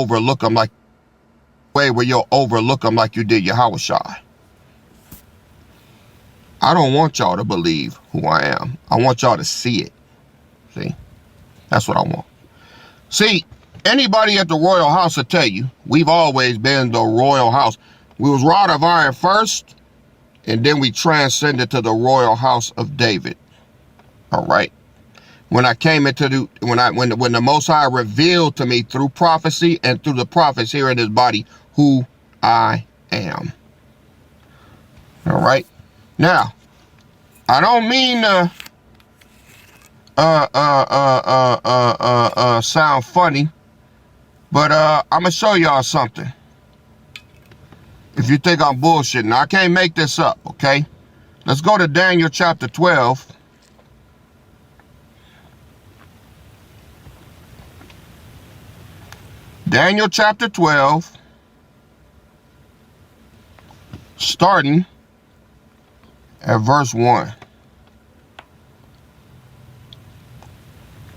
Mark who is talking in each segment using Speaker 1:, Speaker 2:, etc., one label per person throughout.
Speaker 1: overlook them like way where you'll overlook them like you did Yahushua. I don't want y'all to believe who I am. I want y'all to see it. See? That's what I want. See, anybody at the royal house will tell you, we've always been the royal house. We was rod of iron first, and then we transcended to the royal house of David. All right. When I came into when the Most High revealed to me through prophecy and through the prophets here in his body who I am. All right. Now, I don't mean sound funny, but I'm gonna show y'all something. If you think I'm bullshitting, I can't make this up, okay? Let's go to Daniel chapter 12. Daniel chapter 12, starting at verse 1.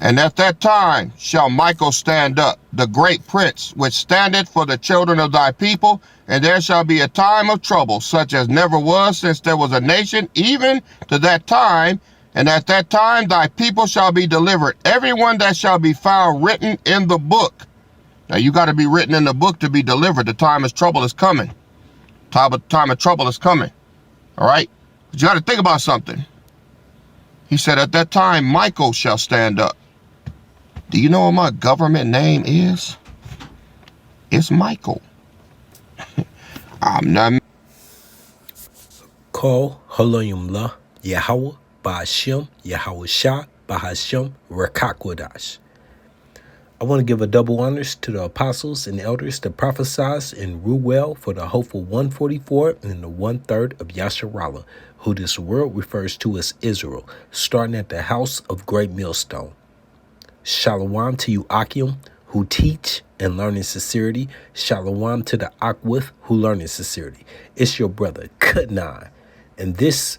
Speaker 1: And at that time shall Michael stand up, the great prince, which standeth for the children of thy people, and there shall be a time of trouble, such as never was since there was a nation, even to that time. And at that time thy people shall be delivered, everyone that shall be found written in the book. Now you got to be written in the book to be delivered. The time of trouble is coming. Time of trouble is coming. All right? But you got to think about something. He said, at that time, Michael shall stand up. Do you know what my government name is? It's Michael. I'm not.
Speaker 2: Call Halayumla Yahweh Ba'ashem Yahweh Shah Ba'ashem Rakakwadash. I want to give a double honors to the apostles and elders that prophesied and rule well for the hopeful 144 and the 1/3 of Yasharallah, who this world refers to as Israel, starting at the house of Great Millstone. Shalom to you, Akim, who teach and learn in sincerity. Shalom to the Akwith, who learn in sincerity. It's your brother, Kutnan, and this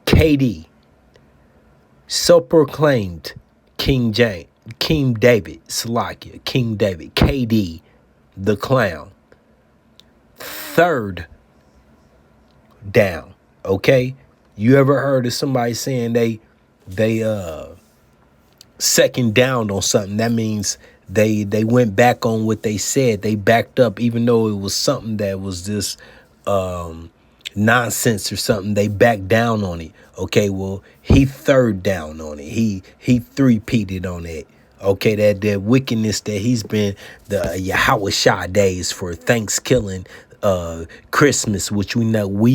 Speaker 2: KD, self-proclaimed King David, Salakia, King David, KD, the clown, third down, okay? You ever heard of somebody saying they second down on something? That means they went back on what they said. They backed up, even though it was something that was just nonsense or something. They backed down on it. Okay, well, he third down on it. He three-peated on it. Okay, that wickedness that he's been, the Yahweh Shah days for Thanksgiving, Christmas, which we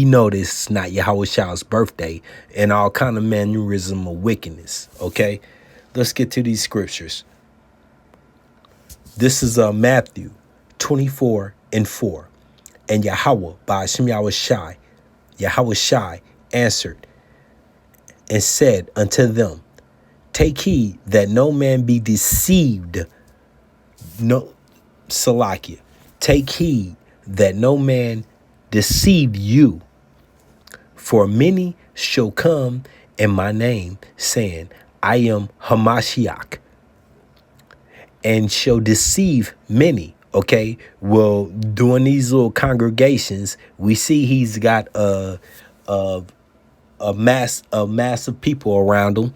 Speaker 2: know this is not Yahweh Shah's birthday, and all kind of mannerism of wickedness. Okay, let's get to these scriptures. This is Matthew 24:4. And Yahweh Ba'ashem Yahweh Shai answered and said unto them, take heed that no man be deceived. No, Salakia. Take heed that no man deceive you. For many shall come in my name, saying, I am Hamashiach, and shall deceive many. Okay, well, during these little congregations, we see he's got a mass of people around him.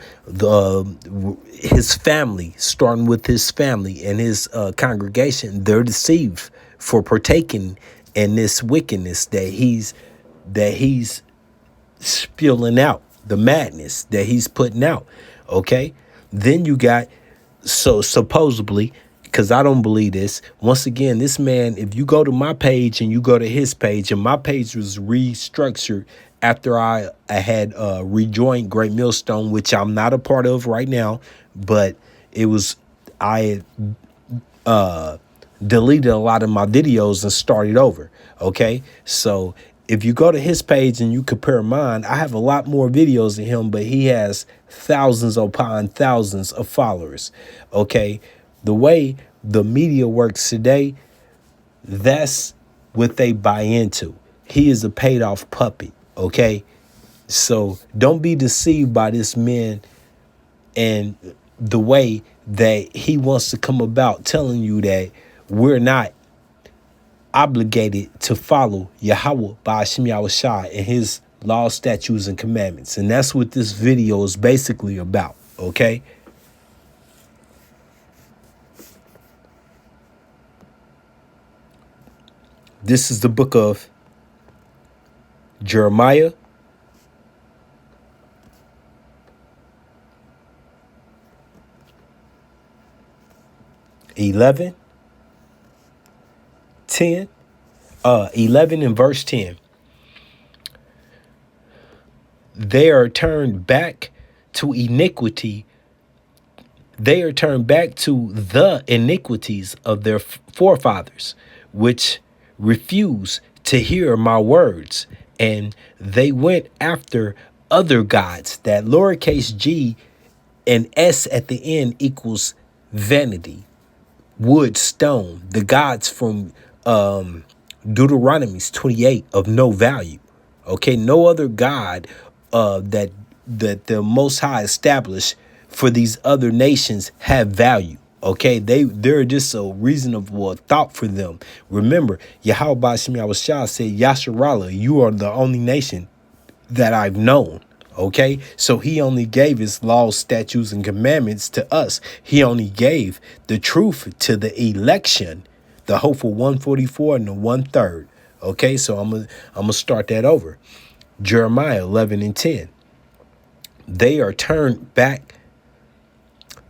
Speaker 2: His family, starting with his family and his congregation, they're deceived for partaking in this wickedness that he's spilling out, the madness that he's putting out. Okay, then you got, so supposedly, because I don't believe this. Once again, this man, if you go to my page and you go to his page, and my page was restructured after I had rejoined Great Millstone, which I'm not a part of right now, but it was, I deleted a lot of my videos and started over. Okay, so if you go to his page and you compare mine, I have a lot more videos than him, but he has thousands upon thousands of followers. Okay, the way the media works today, that's what they buy into. He is a paid off puppet. Okay, so don't be deceived by this man and the way that he wants to come about telling you that we're not obligated to follow Yahweh Ba'ashim Yahushai and his laws, statutes, and commandments. And that's what this video is basically about, okay? This is the book of Jeremiah, eleven 11 and verse 10. They are turned back to iniquity. They are turned back to the iniquities of their forefathers, which refuse to hear my words. And they went after other gods. That lowercase g and s at the end equals vanity, wood, stone, the gods from Deuteronomy 28 of no value. Okay, no other god that the Most High established for these other nations have value. Okay, they're just a reasonable thought for them. Remember, Yahweh Ba'ashim Yahushua said, Yasharallah, you are the only nation that I've known. Okay, so he only gave his laws, statutes, and commandments to us. He only gave the truth to the election, the hopeful 144 and the 1/3. Okay, so I'm gonna start that over. Jeremiah 11 and 10. They are turned back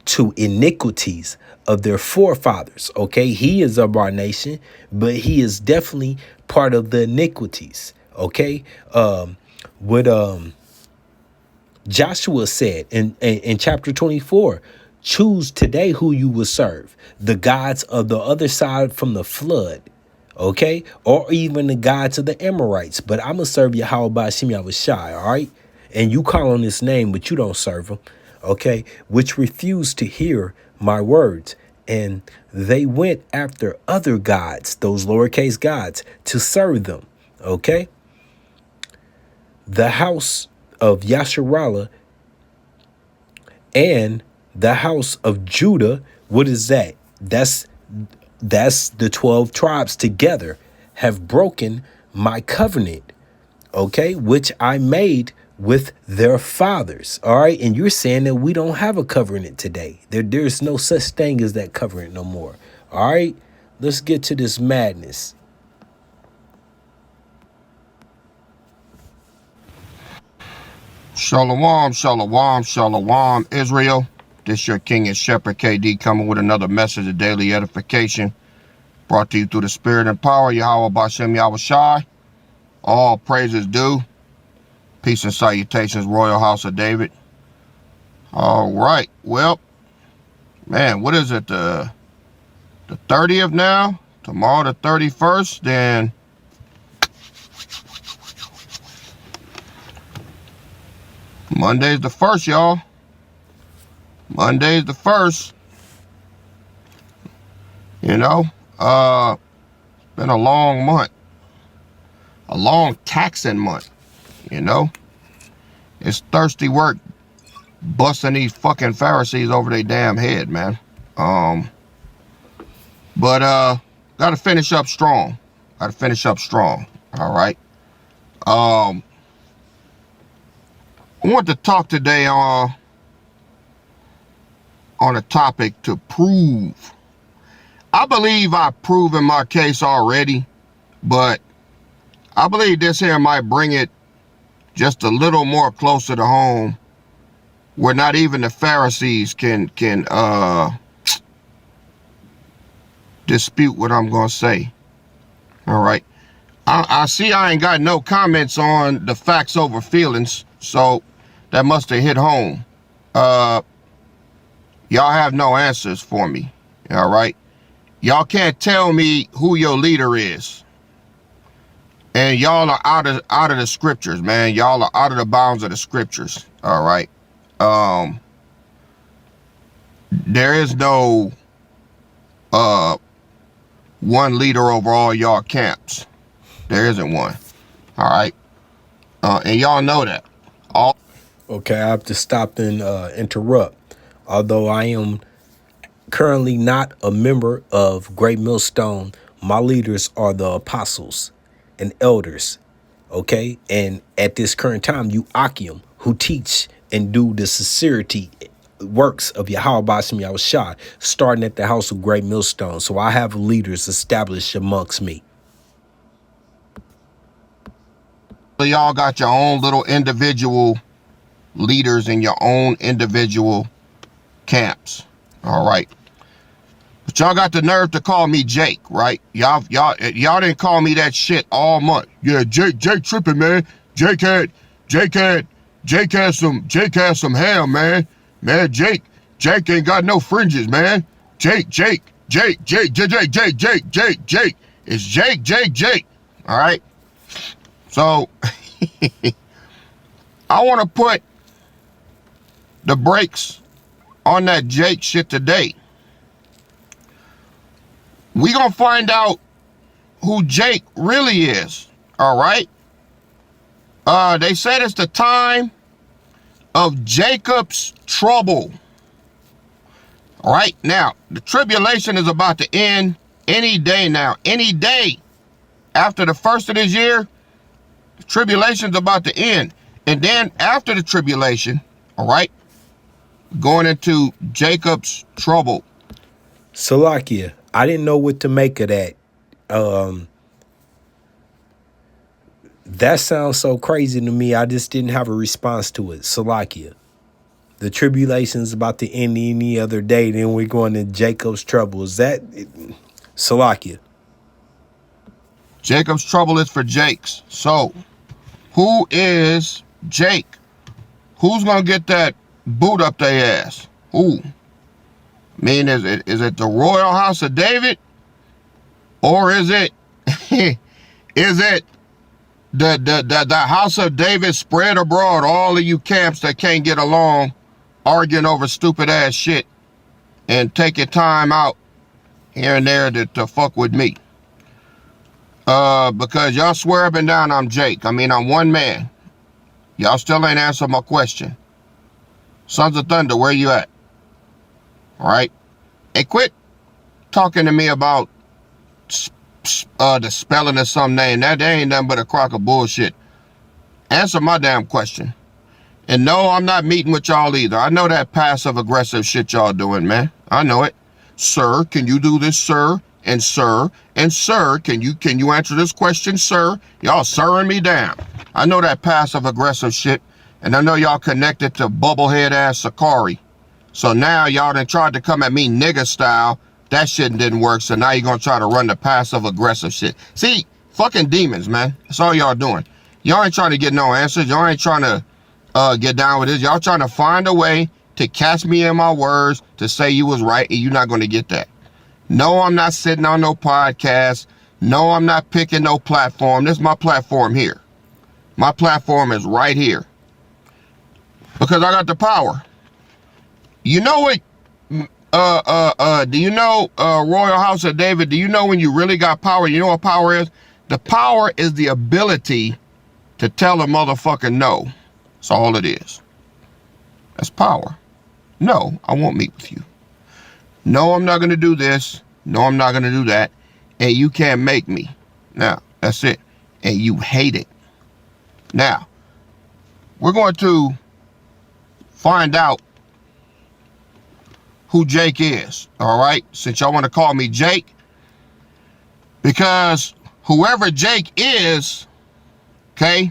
Speaker 2: to iniquities of their forefathers. Okay, he is of our nation, but he is definitely part of the iniquities. Okay, Joshua said in chapter 24, choose today who you will serve, the gods of the other side from the flood, okay, or even the gods of the Amorites. But I'm gonna serve Yahweh Ba'ashim Yahushai, all right? And you call on his name, but you don't serve him, okay? Which refuse to hear my words. And they went after other gods, those lowercase gods, to serve them, okay? The house of Yasharallah and the house of Judah, what is that? That's the 12 tribes together have broken my covenant, okay, which I made with their fathers. All right, and you're saying that we don't have a covenant today. There's no such thing as that covenant no more. All right, let's get to this madness.
Speaker 1: Shalom, shalom, shalom, Israel. This your King and Shepherd KD coming with another message of daily edification brought to you through the spirit and power, Yahweh Ba'ashim Yahushai. All praises due. Peace and salutations, Royal House of David. All right, well, man, what is it, the 30th now? Tomorrow the 31st, then Monday's the 1st, y'all. Monday's the 1st. You know, been a long month. A long taxing month, you know. It's thirsty work busting these fucking Pharisees over their damn head, man. But gotta finish up strong. All right. I want to talk today on a topic to prove. I believe I've proven my case already, but I believe this here might bring it just a little more closer to home, where not even the Pharisees can dispute what I'm gonna say. All right. I see I ain't got no comments on the facts over feelings, so that must have hit home. Y'all have no answers for me. All right. Y'all can't tell me who your leader is. And y'all are out of the scriptures, man. Y'all are out of the bounds of the scriptures. All right. There is no one leader over all y'all camps. There isn't one. All right. And y'all know that.
Speaker 2: Okay, I have to stop and interrupt. Although I am currently not a member of Great Millstone. My leaders are the apostles and elders, okay? And at this current time, you Akim, who teach and do the sincerity works of Yahweh Bashim Yahushua, starting at the house of Great Millstone. So I have leaders established amongst me.
Speaker 1: So y'all got your own little individual leaders in your own individual camps. All right. But y'all got the nerve to call me Jake, right? Y'all didn't call me that shit all month. Yeah, Jake tripping, man. Jake had some ham, man. Man, Jake ain't got no fringes, man. Jake. It's Jake. All right. So I want to put the brakes on that Jake shit today. We gonna find out who Jake really is. All right. They said it's the time of Jacob's trouble. All right. Now, the tribulation is about to end any day now. Any day after the first of this year, the tribulation's about to end. And then after the tribulation, all right, going into Jacob's trouble.
Speaker 2: Salakia, I didn't know what to make of that. That sounds so crazy to me. I just didn't have a response to it. Salakia. The tribulation's about to end any other day. Then we're going to Jacob's trouble. Is that Salakia?
Speaker 1: Jacob's trouble is for Jakes. So, who is Jake? Who's gonna get that boot up their ass? Who? I mean, is it the royal house of David, or is it the house of David spread abroad? All of you camps that can't get along, arguing over stupid ass shit, and taking time out here and there to fuck with me. Because y'all swear up and down I'm Jake. I mean, I'm one man. Y'all still ain't answered my question. Sons of Thunder, where you at? All right. Hey, quit talking to me about the spelling of some name. That ain't nothing but a crock of bullshit. Answer my damn question. And no, I'm not meeting with y'all either. I know that passive aggressive shit y'all doing, man. I know it. Sir, can you do this, sir? And sir, can you answer this question, sir? Y'all sirring me down. I know that passive aggressive shit. And I know y'all connected to bubblehead ass Sakari. So now y'all done tried to come at me nigga style. That shit didn't work. So now you're going to try to run the passive aggressive shit. See, fucking demons, man. That's all y'all doing. Y'all ain't trying to get no answers. Y'all ain't trying to get down with this. Y'all trying to find a way to catch me in my words to say you was right, and you're not going to get that. No, I'm not sitting on no podcast. No, I'm not picking no platform. This is my platform here. My platform is right here. Because I got the power. You know what? Do you know Royal House of David? Do you know when you really got power? You know what power is? The power is the ability to tell a motherfucker no. That's all it is. That's power. No, I won't meet with you. No, I'm not going to do this. No, I'm not going to do that. And you can't make me. Now, that's it. And you hate it. Now, we're going to find out who Jake is. All right? Since y'all want to call me Jake. Because whoever Jake is, okay,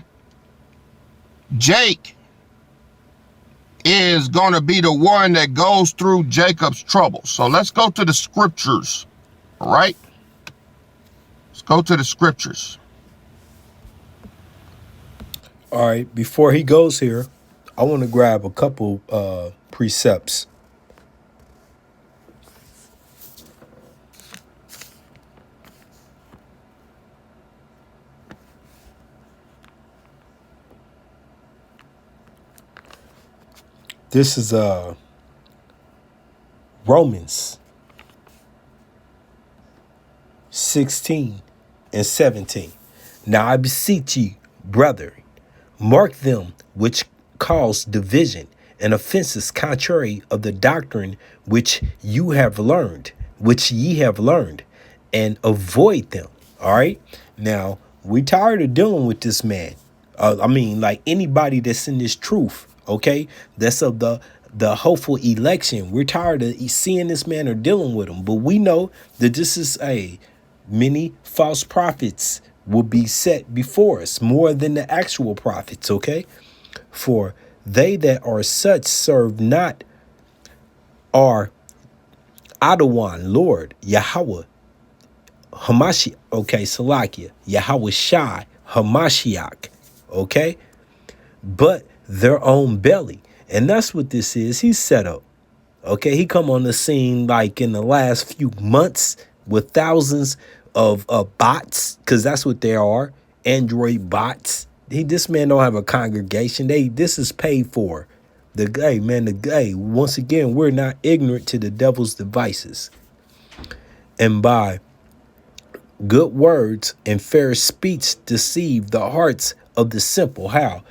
Speaker 1: Jake is going to be the one that goes through Jacob's trouble. So let's go to the scriptures. All right? Let's go to the scriptures.
Speaker 2: All right. Before he goes here, I want to grab a couple precepts. This is Romans 16 and 17. Now I beseech you, brethren, mark them which cause division and offenses contrary of the doctrine which ye have learned, and avoid them. All right. Now, we tired of dealing with this man. Like anybody that's in this truth, okay, that's of the hopeful election. We're tired of seeing this man or dealing with him. But we know that this is many false prophets will be set before us, more than the actual prophets, okay? For they that are such serve not our Adawan, Lord, Yahweh, Hamashiach, okay, Salakia, Yahweh Shai, Hamashiach, okay? But their own belly. And that's what this is. He's set up. Okay, he come on the scene like in the last few months with thousands of bots, because that's what they are, Android bots. This man don't have a congregation. This is paid for. Once again, we're not ignorant to the devil's devices. And by good words and fair speech deceive the hearts of the simple. How?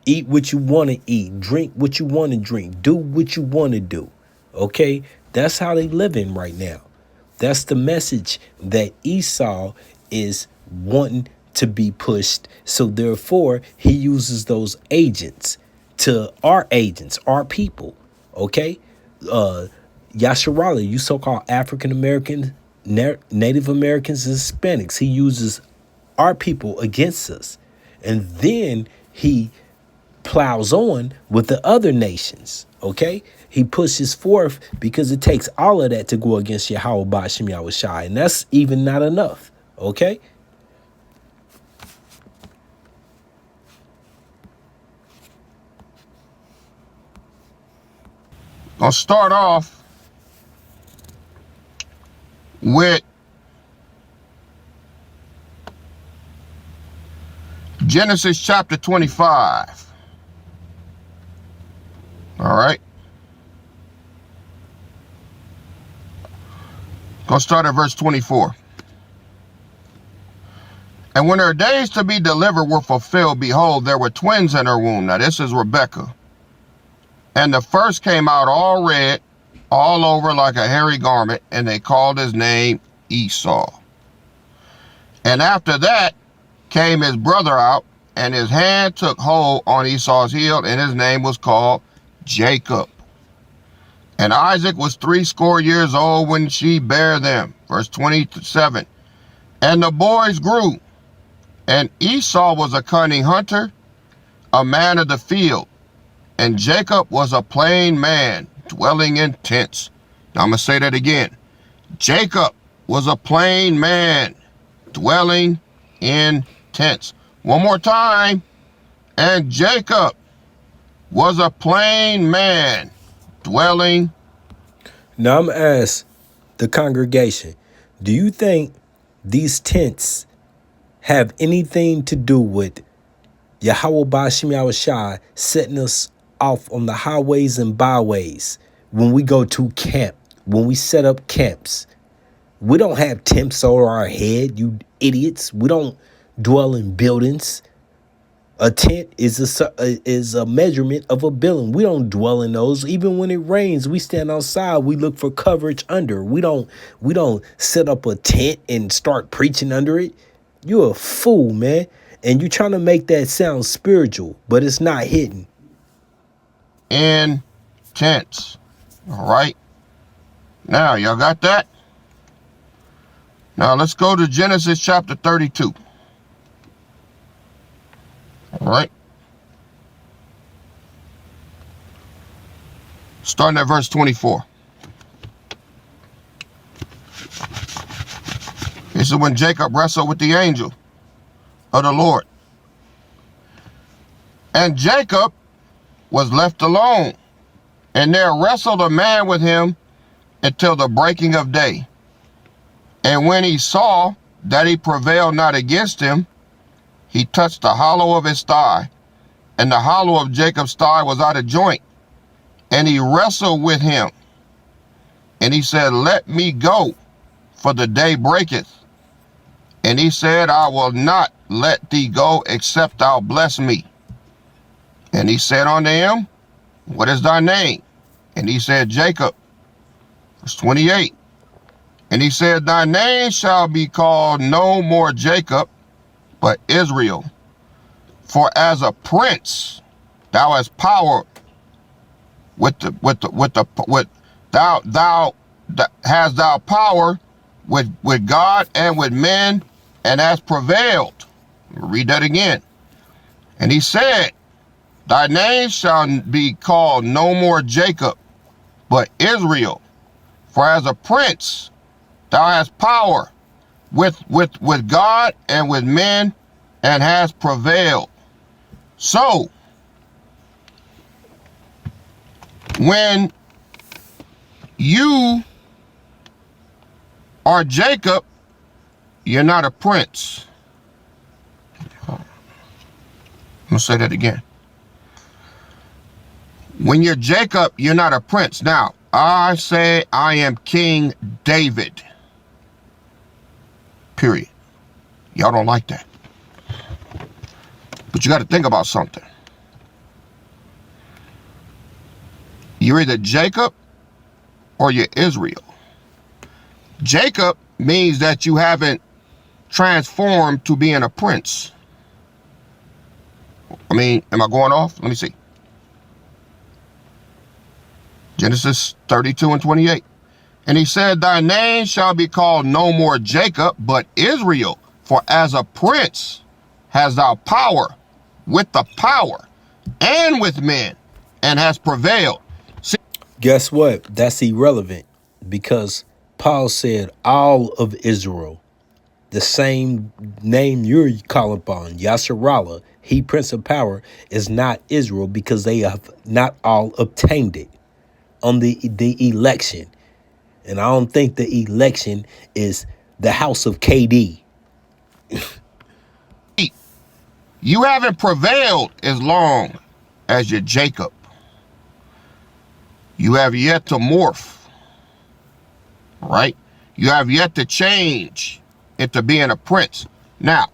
Speaker 2: Eat what you want to eat, drink what you want to drink, do what you want to do. Okay, that's how they living right now. That's the message that Esau is wanting to be pushed. So therefore, he uses those agents to our people. Okay, Yasharala, you so-called African American, Native Americans, and Hispanics. He uses our people against us, and then he plows on with the other nations. Okay, he pushes forth because it takes all of that to go against Yahweh Ba'ashem Yahweh Shai, and that's even not enough. Okay,
Speaker 1: I'll start off with Genesis chapter 25. All right. Gonna start at verse 24. And when her days to be delivered were fulfilled, behold, there were twins in her womb. Now this is Rebekah. And the first came out all red, all over like a hairy garment, and they called his name Esau. And after that came his brother out, and his hand took hold on Esau's heel, and his name was called Jacob. And Isaac was 80 years old when she bare them. Verse 27. And the boys grew, and Esau was a cunning hunter, a man of the field, and Jacob was a plain man, dwelling in tents. Now I'm going to say that again. Jacob was a plain man, dwelling in tents. One more time. And Jacob was a plain man, dwelling.
Speaker 2: Now I'm going to ask the congregation, do you think these tents have anything to do with Yahweh Ba'ashem Yahweh Shai setting us off on the highways and byways when we go to camp, when we set up camps? We don't have tents over our head, you idiots. We don't dwell in buildings. A tent is a measurement of a building. We don't dwell in those. Even when it rains, we stand outside. We look for coverage under. We don't set up a tent and start preaching under it. You're a fool, man. And you're trying to make that sound spiritual, but it's not hidden.
Speaker 1: In tents. All right. Now, y'all got that? Now, let's go to Genesis chapter 32. All right. Starting at verse 24. This is when Jacob wrestled with the angel of the Lord. And Jacob was left alone, and there wrestled a man with him until the breaking of day. And when he saw that he prevailed not against him, he touched the hollow of his thigh, and the hollow of Jacob's thigh was out of joint. And he wrestled with him. And he said, Let me go, for the day breaketh. And he said, I will not let thee go, except thou bless me. And he said unto him, What is thy name? And he said, Jacob. Verse 28. And he said, thy name shall be called no more Jacob, but Israel. For as a prince, thou hast power hast thou power with God and with men, and hast prevailed. Read that again. And he said, thy name shall be called no more Jacob, but Israel. For as a prince, thou hast power with God and with men, and hast prevailed. So, when you are Jacob, you're not a prince. I'm gonna say that again. When you're Jacob, you're not a prince. Now, I say I am King David. Period. Y'all don't like that. But you got to think about something. You're either Jacob or you're Israel. Jacob means that you haven't transformed to being a prince. I mean, am I going off? Let me see. Genesis 32 and 28. And he said, thy name shall be called no more Jacob, but Israel. For as a prince hast thou power with the power and with men, and has prevailed. See,
Speaker 2: Guess what? That's irrelevant, because Paul said all of Israel, the same name you're calling upon, Yasharallah, he Prince of Power, is not Israel, because they have not all obtained it on the election. And I don't think the election is the house of KD.
Speaker 1: you haven't prevailed as long as you're Jacob. You have yet to morph, right? You have yet to change into being a prince. Now,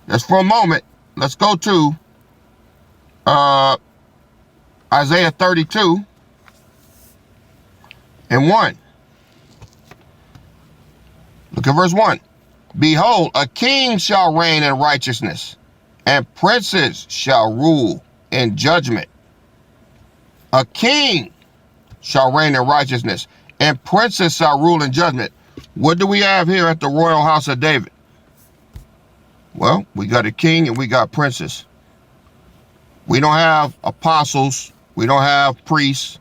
Speaker 1: just for a moment, let's go to Isaiah 32 and 1. Look at verse 1. Behold, a king shall reign in righteousness, and princes shall rule in judgment. A king shall reign in righteousness, and princes shall rule in judgment. What do we have here at the royal house of David? Well, we got a king and we got princes. We don't have apostles. We don't have priests.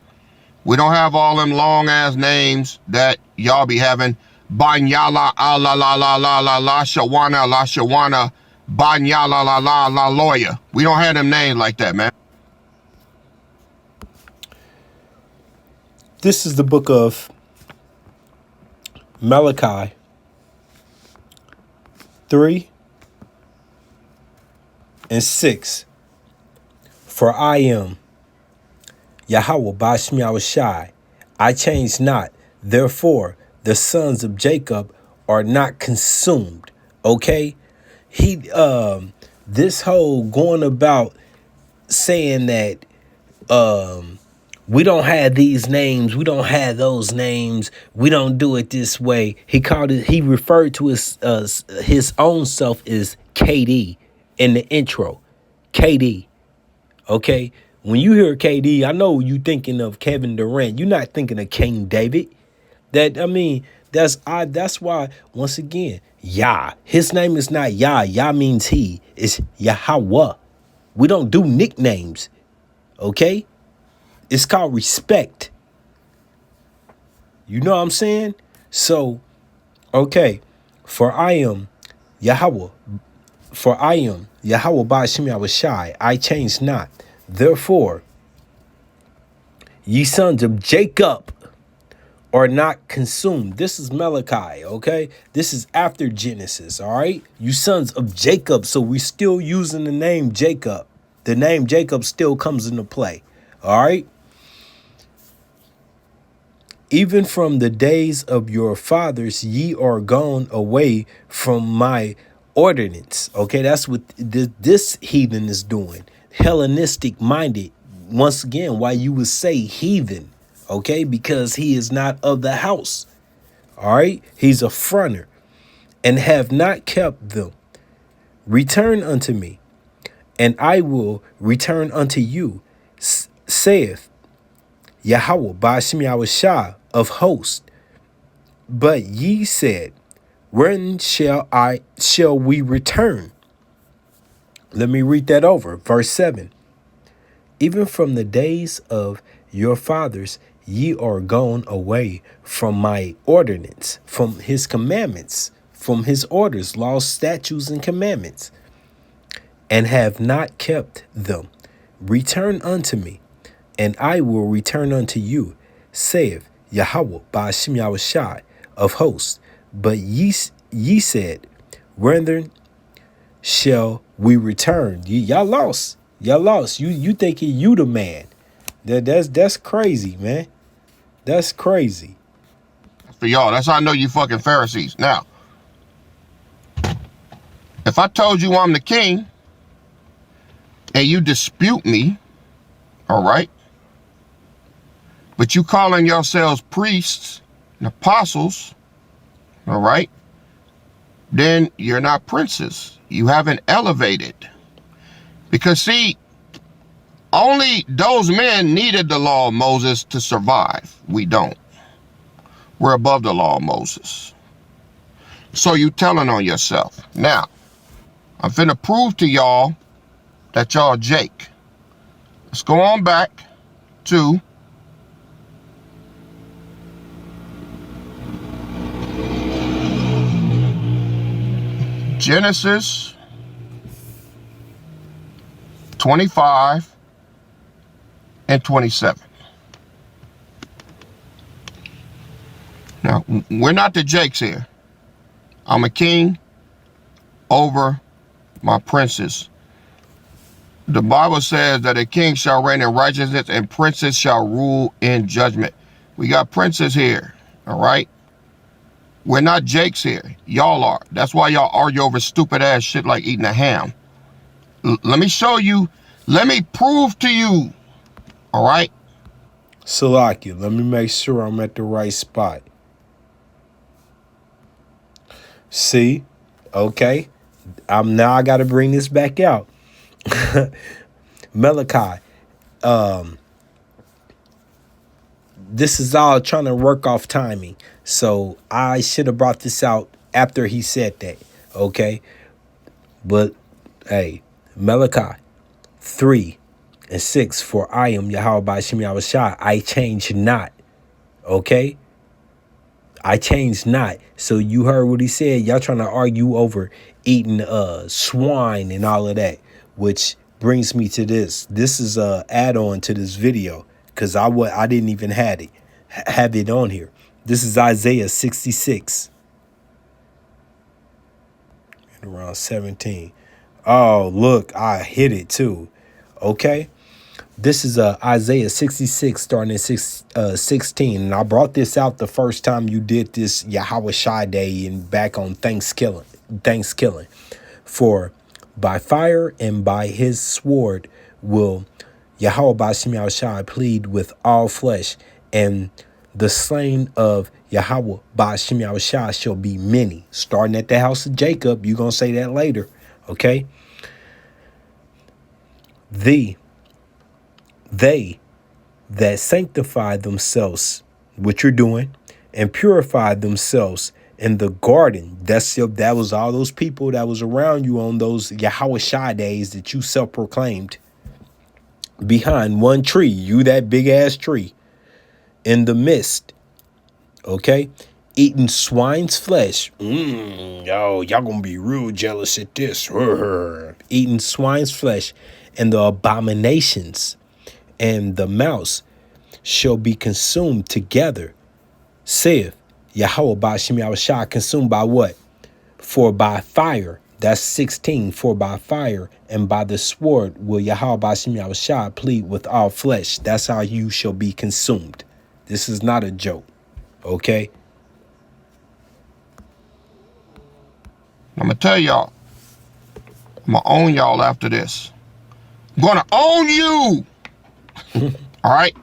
Speaker 1: We don't have all them long ass names that y'all be having. Banyala, la la la la la la, shawana, banyala la la la lawyer. We don't have them names like that, man.
Speaker 2: This is the book of Malachi 3 and 6. For I am Yahweh Ba'ashem Yahushai. I change not. Therefore, the sons of Jacob are not consumed. Okay? This whole going about saying that we don't have these names, we don't have those names, we don't do it this way. He referred to his own self as KD in the intro. KD. Okay? When you hear KD, I know you thinking of Kevin Durant. You're not thinking of King David. That's why, once again, Yah. His name is not Yah. Yah means he. It's Yahweh. We don't do nicknames. Okay? It's called respect. You know what I'm saying? So, okay. For I am Yahweh. For I am Yahweh Ba'ashem Yahushai. I change not. Therefore, ye sons of Jacob are not consumed. This is Malachi, okay? This is after Genesis, all right? You sons of Jacob. So we're still using the name Jacob. The name Jacob still comes into play, all right? Even from the days of your fathers, ye are gone away from my ordinance. Okay, that's what this heathen is doing. Hellenistic minded. once again, why you would say heathen, okay? Because he is not of the house, all right? He's a fronter and have not kept them. Return unto me, and I will return unto you, saith Yahweh Ba'ashem Yahushua of hosts. But ye said, when shall we return? Let me read that over. Verse 7. Even from the days of your fathers, ye are gone away from my ordinance, from his commandments, from his orders, laws, statutes, and commandments, and have not kept them. Return unto me, and I will return unto you, saith Yahweh Ba'ashem Yahushua of hosts. But ye said, when shall we return? Y'all lost. Y'all lost. You thinking you the man. That's crazy, man. That's crazy.
Speaker 1: For y'all, that's how I know you fucking Pharisees. Now, if I told you I'm the king and you dispute me, all right, but you calling yourselves priests and apostles, all right, then you're not princes. You haven't elevated. Because see, only those men needed the law of Moses to survive. We don't. We're above the law of Moses. So you telling on yourself. Now, I'm finna prove to y'all that y'all Jake. Let's go on back to Genesis 25 and 27. Now, we're not the Jakes here. I'm a king over my princes. The Bible says that a king shall reign in righteousness and princes shall rule in judgment. We got princes here, all right? We're not Jakes here. Y'all are. That's why y'all argue over stupid ass shit like eating a ham. Let me show you. Let me prove to you. All right?
Speaker 2: Salakia, let me make sure I'm at the right spot. See? Okay. Now I got to bring this back out. Malachi. This is all trying to work off timing. So I should have brought this out after he said that. Okay. But hey, Malachi 3:6, for I am Yahweh Ba'ashem Yahushua, I change not. Okay? I change not. So you heard what he said. Y'all trying to argue over eating swine and all of that, which brings me to this. This is a add-on to this video because I didn't even have it on here. This is Isaiah 66 and around 17. Oh, look, I hit it too. Okay. This is Isaiah 66 starting at 16. And I brought this out the first time you did this Yahweh Shai Day and back on Thanksgiving. For by fire and by his sword will Yahweh Ba'ashem Yahushua plead with all flesh, and the slain of Yahweh Ba'ashem Yahushua shall be many. Starting at the house of Jacob, you're going to say that later. Okay. They that sanctify themselves, what you're doing, and purify themselves in the garden. That was all those people that was around you on those Yahweh Shai days that you self-proclaimed. Behind one tree, you that big ass tree, in the midst, okay, eating swine's flesh. Y'all gonna be real jealous at this. Eating swine's flesh, and the abominations and the mouse shall be consumed together, saith Yahweh Ba'ashem Yahushua. Consumed by what? For by fire. That's 16. For by fire and by the sword will Yahweh Ba'ashem Yahushua plead with all flesh. That's how you shall be consumed. This is not a joke. Okay?
Speaker 1: I'm going to tell y'all. I'm going to own y'all after this. I'm going to own you. All right.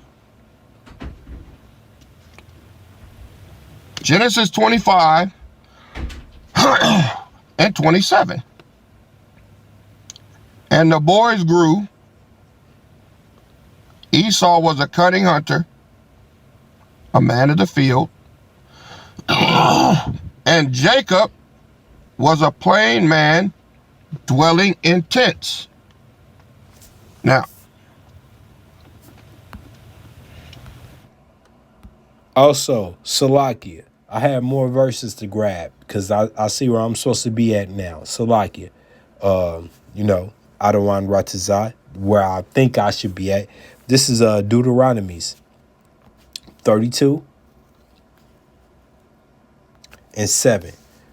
Speaker 1: Genesis 25 and 27. And the boys grew. Esau was a cunning hunter, a man of the field. And Jacob was a plain man dwelling in tents. Now,
Speaker 2: also, Salakia. I have more verses to grab because I see where I'm supposed to be at now. Salakia. Adawan Ratazai, where I think I should be at. This is Deuteronomies 32 and 7.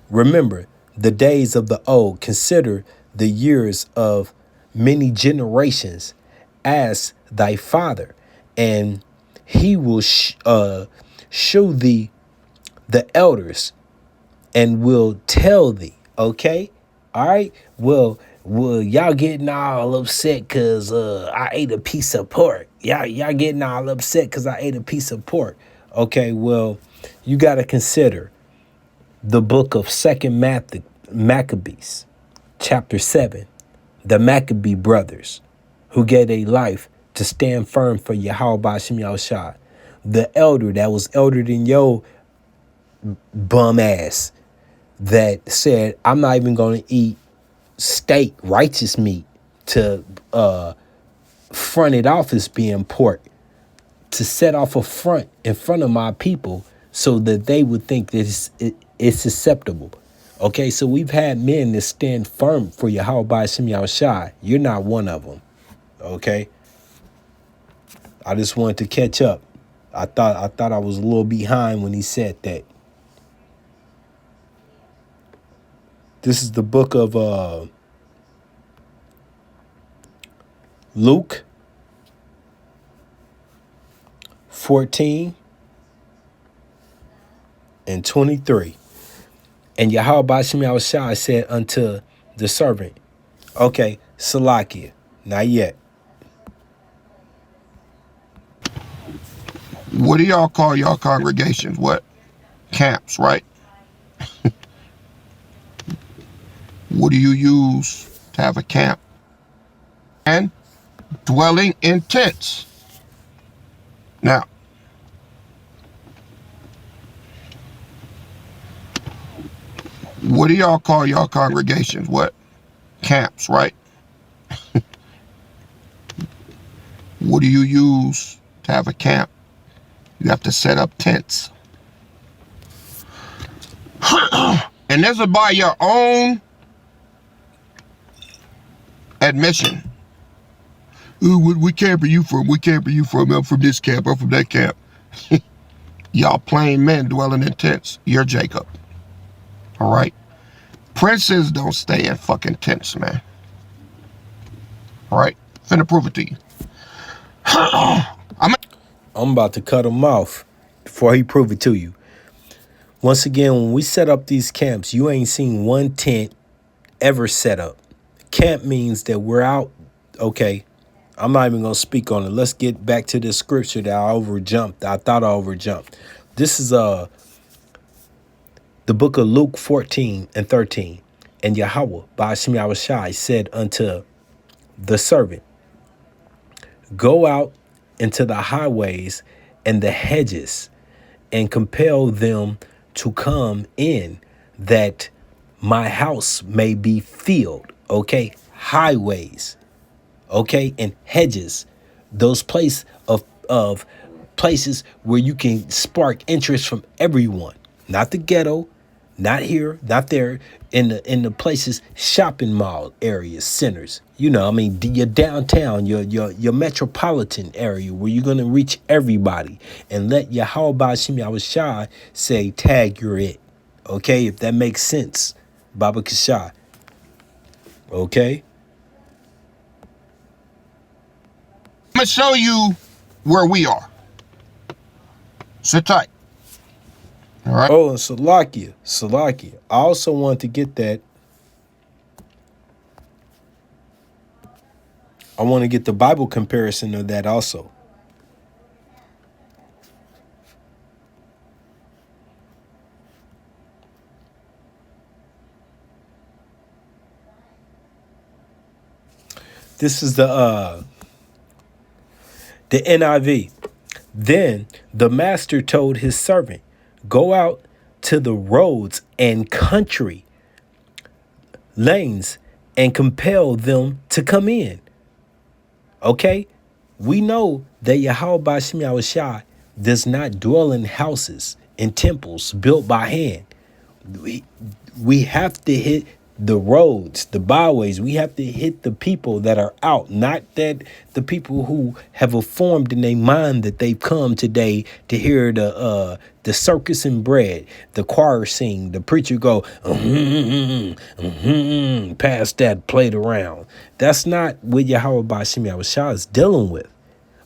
Speaker 2: Remember the days of the old, consider the years of many generations. Ask thy father, and he will show thee the elders, and will tell thee. Okay, all right. Well, y'all getting all upset because I ate a piece of pork. Y'all getting all upset because I ate a piece of pork. Okay, well, you got to consider the book of Second Maccabees, chapter 7, the Maccabee brothers who gave their life to stand firm for Yahweh Ba'ashem Yahushua. The elder that was elder than your bum ass that said, I'm not even going to eat steak, righteous meat, to front it off as being pork, to set off a front in front of my people so that they would think that it's acceptable. Okay, so we've had men that stand firm for Yahweh Ba'ashem Yahushua. You're not one of them. Okay, I just wanted to catch up. I thought I was a little behind when he said that. This is the book of Luke 14 and 23. And Yahweh Ba'ashem Yahushua said unto the servant, okay, Salakia, not yet.
Speaker 1: what do y'all call y'all congregations? What? Camps, right? What do you use to have a camp? And dwelling in tents. Now, what do y'all call y'all congregations? What? Camps, right? What do you use to have a camp? You have to set up tents. And this is by your own admission. Ooh, what camp are you from? What camp are you from? I'm from this camp. I'm from that camp. Y'all plain men dwelling in tents. You're Jacob. All right? Princes don't stay in fucking tents, man. All right? Finna prove it to you.
Speaker 2: I'm about to cut him off before he prove it to you. Once again, when we set up these camps, you ain't seen one tent ever set up. Camp means that we're out. Okay, I'm not even going to speak on it. Let's get back to this scripture that I thought I overjumped. This is the book of Luke 14 and 13. And Yahweh Ba'ashem Yahushua said unto the servant, go out into the highways and the hedges and compel them to come in, that my house may be filled. Okay, highways, okay, and hedges, those places of places where you can spark interest from everyone, not the ghetto, not here, not there, in the places, shopping mall areas, centers. You know, I mean, your downtown, your metropolitan area where you're gonna reach everybody, and let Yahweh Ba'ashem Yahushua say, tag, you're it. Okay, if that makes sense, Baba Kashah. Okay.
Speaker 1: I'm gonna show you where we are. Sit tight. All right.
Speaker 2: Oh, and Salakia. I also want to get that. I want to get the Bible comparison of that also. This is the NIV. Then the master told his servant, go out to the roads and country lanes and compel them to come in. Okay? We know that Yahweh Ba'ashem Yahushua does not dwell in houses and temples built by hand. We have to hit the roads, the byways. We have to hit the people that are out, not that the people who have formed in their mind that they've come today to hear the circus and bread, the choir sing, the preacher go, pass that plate around. That's not what Yahweh Ba'ashem Yahushua is dealing with.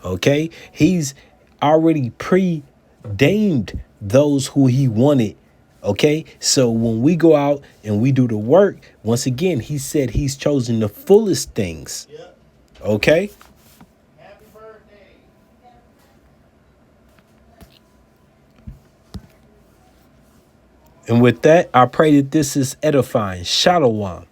Speaker 2: Okay? He's already preordained those who he wanted. Okay, so when we go out and we do the work, once again, he said he's chosen the fullest things. Okay.
Speaker 1: Happy birthday.
Speaker 2: And with that, I pray that this is edifying. Shalom.